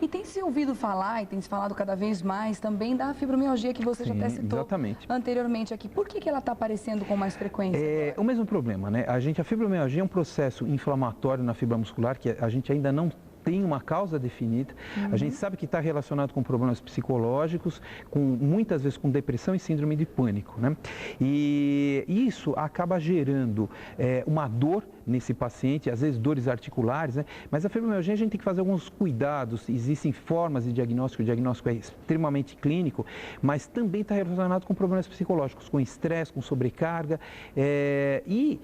E tem se ouvido falar, e tem se falado cada vez mais também da fibromialgia que você já até citou anteriormente aqui. Por que ela está aparecendo com mais frequência? É o mesmo problema, né? A fibromialgia é um processo inflamatório na fibra muscular que a gente ainda não tem uma causa definida. A gente sabe que está relacionado com problemas psicológicos, muitas vezes com depressão e síndrome de pânico, né? E isso acaba gerando uma dor nesse paciente, às vezes dores articulares, né? Mas a fibromialgia a gente tem que fazer alguns cuidados, existem formas de diagnóstico, o diagnóstico é extremamente clínico, mas também está relacionado com problemas psicológicos, com estresse, com sobrecarga e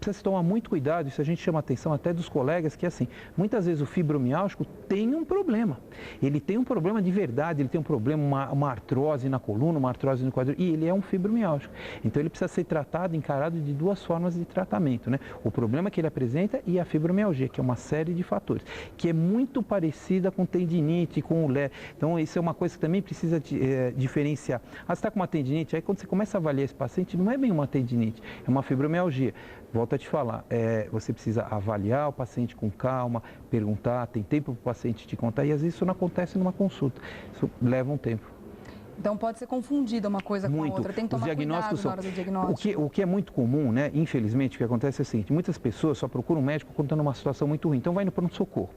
precisa se tomar muito cuidado, isso a gente chama a atenção até dos colegas, que assim, muitas vezes o fibromialgico tem um problema. Ele tem um problema de verdade, ele tem um problema, uma artrose na coluna, uma artrose no quadril, e ele é um fibromialgico. Então ele precisa ser tratado, encarado de duas formas de tratamento, né? O problema que ele apresenta e a fibromialgia, que é uma série de fatores, que é muito parecida com tendinite, com o LE. Então isso é uma coisa que também precisa diferenciar. Ah, você está com uma tendinite, aí quando você começa a avaliar esse paciente, não é bem uma tendinite, é uma fibromialgia. Volto a te falar, você precisa avaliar o paciente com calma, perguntar, tem tempo para o paciente te contar, e às vezes isso não acontece numa consulta, isso leva um tempo. Então pode ser confundida uma coisa com a outra, tem que tomar cuidado na hora do diagnóstico. O que é muito comum, né? Infelizmente, o que acontece é o seguinte, muitas pessoas só procuram um médico quando estão numa situação muito ruim, então vai no pronto-socorro.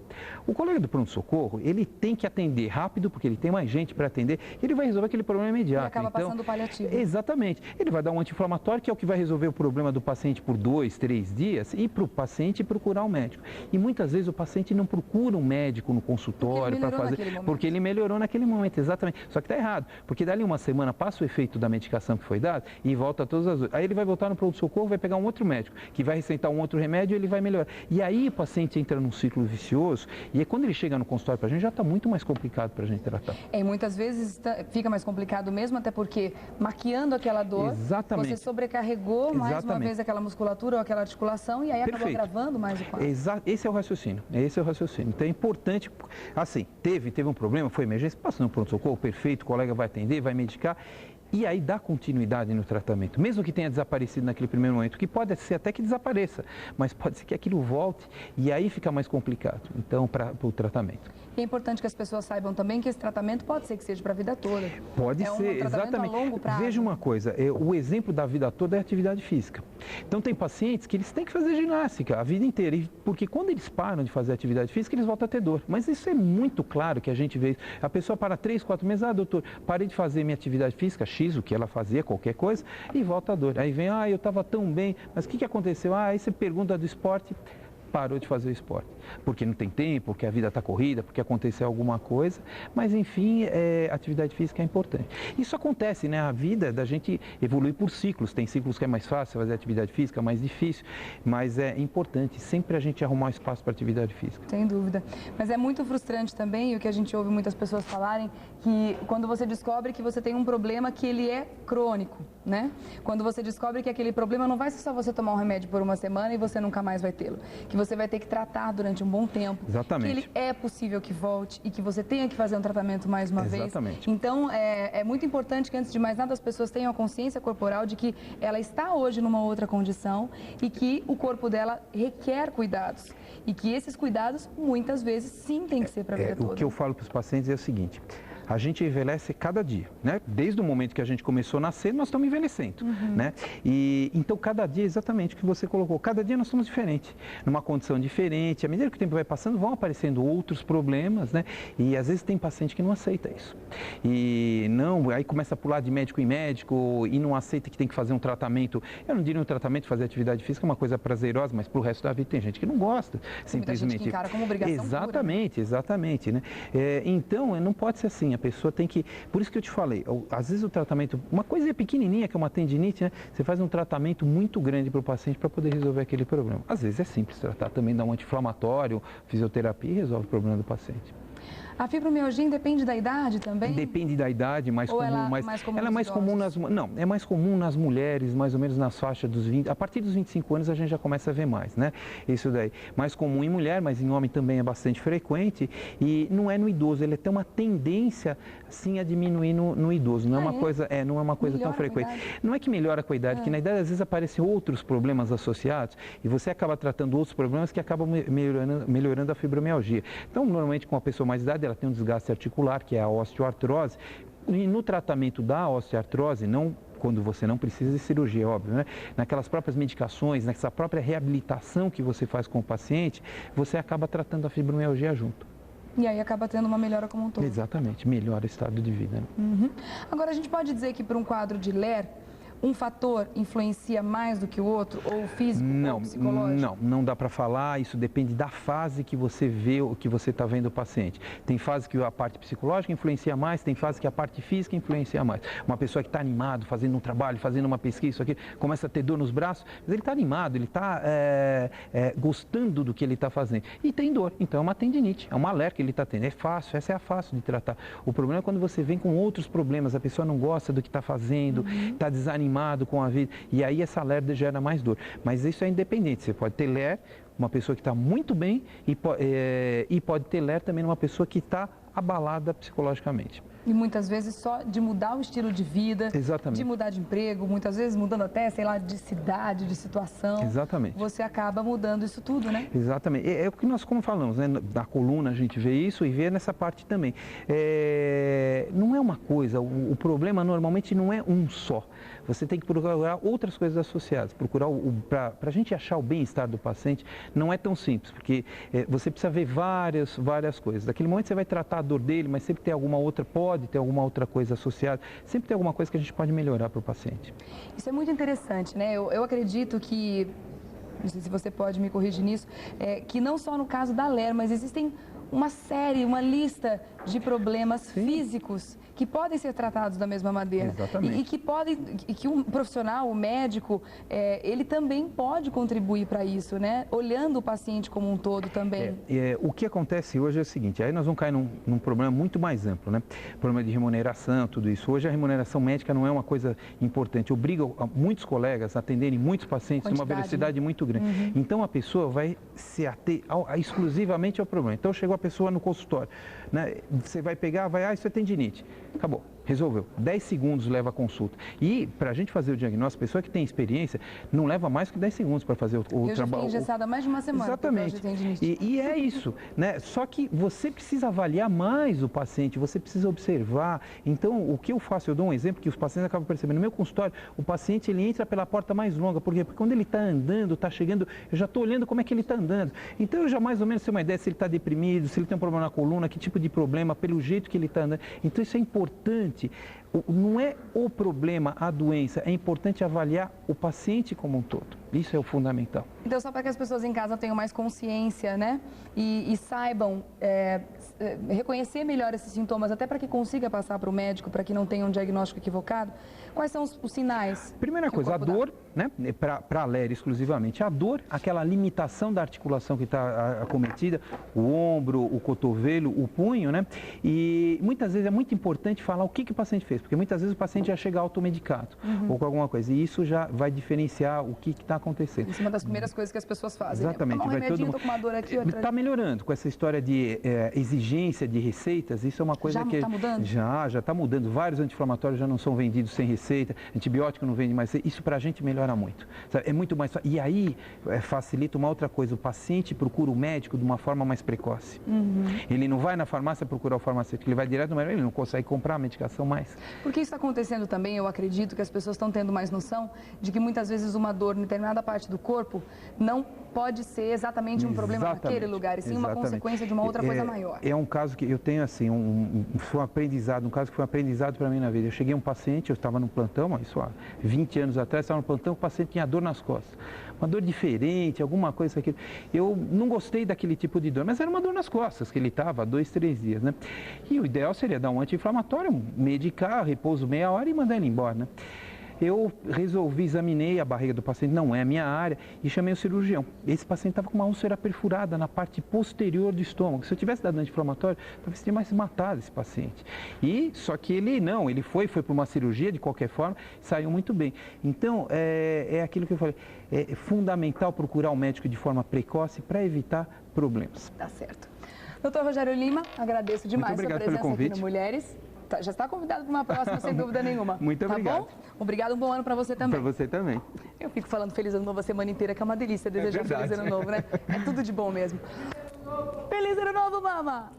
O colega do pronto-socorro, ele tem que atender rápido, porque ele tem mais gente para atender, ele vai resolver aquele problema imediato. Ele acaba passando paliativo. Exatamente. Ele vai dar um anti-inflamatório, que é o que vai resolver o problema do paciente por 2, 3 dias, e para o paciente procurar um médico. E muitas vezes o paciente não procura um médico no consultório para fazer, porque ele melhorou naquele momento, exatamente. Só que está errado. Porque dali uma semana passa o efeito da medicação que foi dada e volta a todas as outras. Aí ele vai voltar no pronto-socorro, vai pegar um outro médico, que vai receitar um outro remédio e ele vai melhorar. E aí o paciente entra num ciclo vicioso e quando ele chega no consultório para a gente já está muito mais complicado para a gente tratar. E muitas vezes fica mais complicado mesmo, até porque maquiando aquela dor, você sobrecarregou mais uma vez aquela musculatura ou aquela articulação e aí acabou agravando mais o quadro. Esse é o raciocínio, Então é importante, assim, teve um problema, foi emergência, passa no pronto-socorro, perfeito, o colega vai atender, vai medicar e aí dá continuidade no tratamento, mesmo que tenha desaparecido naquele primeiro momento, que pode ser até que desapareça, mas pode ser que aquilo volte e aí fica mais complicado, então, para o tratamento. E é importante que as pessoas saibam também que esse tratamento pode ser que seja para a vida toda. Pode ser, exatamente. A longo prazo. Veja uma coisa, o exemplo da vida toda é a atividade física. Então tem pacientes que eles têm que fazer ginástica a vida inteira, porque quando eles param de fazer atividade física, eles voltam a ter dor. Mas isso é muito claro que a gente vê. A pessoa para 3, 4 meses, doutor, parei de fazer minha atividade física, X, o que ela fazia, qualquer coisa, e volta a dor. Aí vem, eu estava tão bem, mas o que aconteceu? Aí você pergunta do esporte, parou de fazer o esporte, porque não tem tempo, porque a vida está corrida, porque aconteceu alguma coisa, mas enfim, atividade física é importante. Isso acontece, né? A vida da gente evolui por ciclos, tem ciclos que é mais fácil fazer atividade física, mais difícil, mas é importante sempre a gente arrumar espaço para atividade física. Sem dúvida, mas é muito frustrante também, o que a gente ouve muitas pessoas falarem, que quando você descobre que você tem um problema que ele é crônico, né? Quando você descobre que aquele problema não vai ser só você tomar um remédio por uma semana e você nunca mais vai tê-lo, que você vai ter que tratar durante um bom tempo. Exatamente. Que ele é possível que volte e que você tenha que fazer um tratamento mais uma vez. Exatamente. Então, é muito importante que, antes de mais nada, as pessoas tenham a consciência corporal de que ela está hoje numa outra condição e que o corpo dela requer cuidados. E que esses cuidados, muitas vezes, sim, tem que ser para a vida toda. O que eu falo para os pacientes é o seguinte: a gente envelhece cada dia, né? Desde o momento que a gente começou a nascer, nós estamos envelhecendo, né? E então cada dia, exatamente o que você colocou, cada dia nós somos diferentes, numa condição diferente. À medida que o tempo vai passando, vão aparecendo outros problemas, né? E às vezes tem paciente que não aceita isso. E não, aí começa a pular de médico em médico e não aceita que tem que fazer um tratamento. Eu não diria um tratamento, fazer atividade física é uma coisa prazerosa, mas para o resto da vida tem gente que não gosta, simplesmente. Muita gente que encara como obrigação exatamente, né? Então não pode ser assim. A pessoa tem que, por isso que eu te falei, às vezes o tratamento, uma coisa pequenininha que é uma tendinite, né? Você faz um tratamento muito grande para o paciente para poder resolver aquele problema. Às vezes é simples tratar, também dá um anti-inflamatório, fisioterapia e resolve o problema do paciente. A fibromialgia independe da idade também? Depende da idade, mais comum, ela é mais comum é mais comum nas mulheres, mais ou menos nas faixas dos 20, a partir dos 25 anos a gente já começa a ver mais, né? Isso daí. Mais comum em mulher, mas em homem também é bastante frequente e não é no idoso, ele tem uma tendência sim a diminuir no idoso, não é uma coisa, não é uma coisa tão frequente. Não é que melhora com a idade, que na idade às vezes aparecem outros problemas associados e você acaba tratando outros problemas que acabam melhorando a fibromialgia. Então, normalmente com a pessoa mais idade ela tem um desgaste articular, que é a osteoartrose. E no tratamento da osteoartrose, não quando você não precisa de cirurgia, óbvio, né? Naquelas próprias medicações, nessa própria reabilitação que você faz com o paciente, você acaba tratando a fibromialgia junto. E aí acaba tendo uma melhora como um todo. Exatamente, melhora o estado de vida. Né? Agora, a gente pode dizer que para um quadro de LER, um fator influencia mais do que o outro, ou físico ou psicológico? Não dá para falar, isso depende da fase que você vê, o que você está vendo o paciente. Tem fase que a parte psicológica influencia mais, tem fase que a parte física influencia mais. Uma pessoa que está animado, fazendo um trabalho, fazendo uma pesquisa, isso aqui, começa a ter dor nos braços, mas ele está animado, ele está gostando do que ele está fazendo. E tem dor, então é uma tendinite, é uma LER que ele está tendo. É fácil, essa é a fácil de tratar. O problema é quando você vem com outros problemas, a pessoa não gosta do que está fazendo, está desanimado com a vida, e aí essa LER gera mais dor. Mas isso é independente, você pode ter LER, uma pessoa que está muito bem, e pode ter LER também numa pessoa que está abalada psicologicamente. E muitas vezes só de mudar o estilo de vida, Exatamente. De mudar de emprego, muitas vezes mudando até, sei lá, de cidade, de situação. Exatamente. Você acaba mudando isso tudo, né? Exatamente. É o que nós, como falamos, né? Na coluna a gente vê isso e vê nessa parte também. Não é uma coisa, o problema normalmente não é um só. Você tem que procurar outras coisas associadas. Para a gente achar o bem-estar do paciente, não é tão simples, porque você precisa ver várias coisas. Daquele momento você vai tratar a dor dele, mas sempre tem alguma outra, pode ter alguma outra coisa associada, sempre tem alguma coisa que a gente pode melhorar para o paciente. Isso é muito interessante, né? Eu acredito que, não sei se você pode me corrigir nisso, que não só no caso da LER, mas existem uma lista de problemas físicos que podem ser tratados da mesma maneira. Exatamente. E que um profissional, o médico, ele também pode contribuir para isso, né? Olhando o paciente como um todo também. O que acontece hoje é o seguinte, aí nós vamos cair num problema muito mais amplo, né? Problema de remuneração, tudo isso. Hoje a remuneração médica não é uma coisa importante, obriga muitos colegas a atenderem muitos pacientes numa velocidade muito grande. Então a pessoa vai se ater exclusivamente ao problema. Então chegou a pessoa no consultório, né? Você vai pegar, isso é tendinite. Acabou, resolveu. 10 segundos leva a consulta. E para a gente fazer o diagnóstico, a pessoa que tem experiência não leva mais que 10 segundos para fazer o trabalho. Eu já fiquei engessada há mais de uma semana. Exatamente. E é isso, né? Só que você precisa avaliar mais o paciente, você precisa observar. Então, o que eu faço? Eu dou um exemplo que os pacientes acabam percebendo. No meu consultório, o paciente ele entra pela porta mais longa. Por quê? Porque quando ele está andando, está chegando, eu já estou olhando como é que ele está andando. Então, eu já mais ou menos tenho uma ideia se ele está deprimido, se ele tem um problema na coluna, que tipo de problema, pelo jeito que ele está andando. Então, isso é importante. Não é o problema, a doença, é importante avaliar o paciente como um todo. Isso é o fundamental. Então, só para que as pessoas em casa tenham mais consciência, né? E saibam reconhecer melhor esses sintomas, até para que consiga passar para o médico, para que não tenha um diagnóstico equivocado. Quais são os sinais? Primeira coisa, a dor, né? Para a LER exclusivamente, a dor, aquela limitação da articulação que está acometida, o ombro, o cotovelo, o punho, né? E muitas vezes é muito importante falar o que o paciente fez, porque muitas vezes o paciente já chega automedicado ou com alguma coisa, e isso já vai diferenciar o que está acontecendo. Isso é uma das primeiras coisas que as pessoas fazem. Exatamente. Tomar um remedinho, tô com uma dor aqui, outra. Está melhorando com essa história de exigência de receitas, isso é uma coisa que... Já está mudando? Já está mudando. Vários anti-inflamatórios já não são vendidos sem receita, antibiótico não vende mais. Isso para a gente melhora muito. Sabe? É muito mais fácil. E aí facilita uma outra coisa, o paciente procura o médico de uma forma mais precoce. Ele não vai na farmácia procurar o farmacêutico, ele vai direto no médico, ele não consegue comprar a medicação mais. Porque isso está acontecendo também, eu acredito que as pessoas estão tendo mais noção de que muitas vezes uma dor em determinada parte do corpo não pode ser exatamente um problema naquele lugar, e sim uma consequência de uma outra coisa maior. É um caso que eu tenho assim, foi um aprendizado, um caso que foi um aprendizado para mim na vida. Eu cheguei a um paciente, eu estava no plantão, isso há 20 anos atrás, estava no plantão, o paciente tinha dor nas costas. Uma dor diferente, alguma coisa aquilo. Eu não gostei daquele tipo de dor, mas era uma dor nas costas que ele estava há 2, 3 dias, né? E o ideal seria dar um anti-inflamatório, medicar, repouso meia hora e mandar ele embora, né? Eu examinei a barriga do paciente, não é a minha área, e chamei o cirurgião. Esse paciente estava com uma úlcera perfurada na parte posterior do estômago. Se eu tivesse dado anti-inflamatório, talvez teria mais matado esse paciente. Só que ele foi para uma cirurgia de qualquer forma, saiu muito bem. Então, é aquilo que eu falei, é fundamental procurar o médico de forma precoce para evitar problemas. Tá certo. Doutor Rogério Lima, agradeço demais a sua presença aqui no Mulheres. Já está convidado para uma próxima, sem dúvida nenhuma. Muito obrigado. Tá bom? Obrigado, um bom ano para você também. Para você também. Eu fico falando feliz ano novo a semana inteira, que é uma delícia desejar feliz ano novo, né? É tudo de bom mesmo. Feliz ano novo, mama!